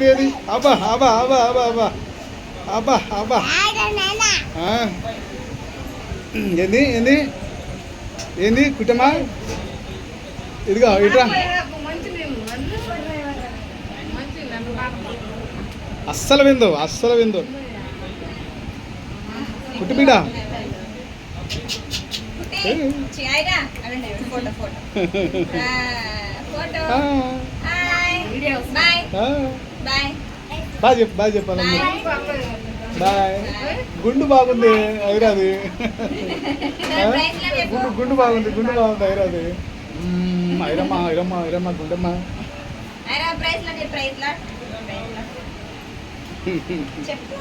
ఏది అబ్బా అబ్బా అబ్బా అబ్బా అబ్బా అబ్బా అబ్బా ఏంది ఏంది ఏంది కుట్టమా ఇదిగో ఇట్రా అస్సలు విందు కుట్టి బిడ్డ బాయ్ చెప్పాలమ్మా బాయ్ గుండు బాగుంది ఐరాది గుండు బాగుంది ఐరాది ఐరమ్మ గుండమ్మ చెప్పు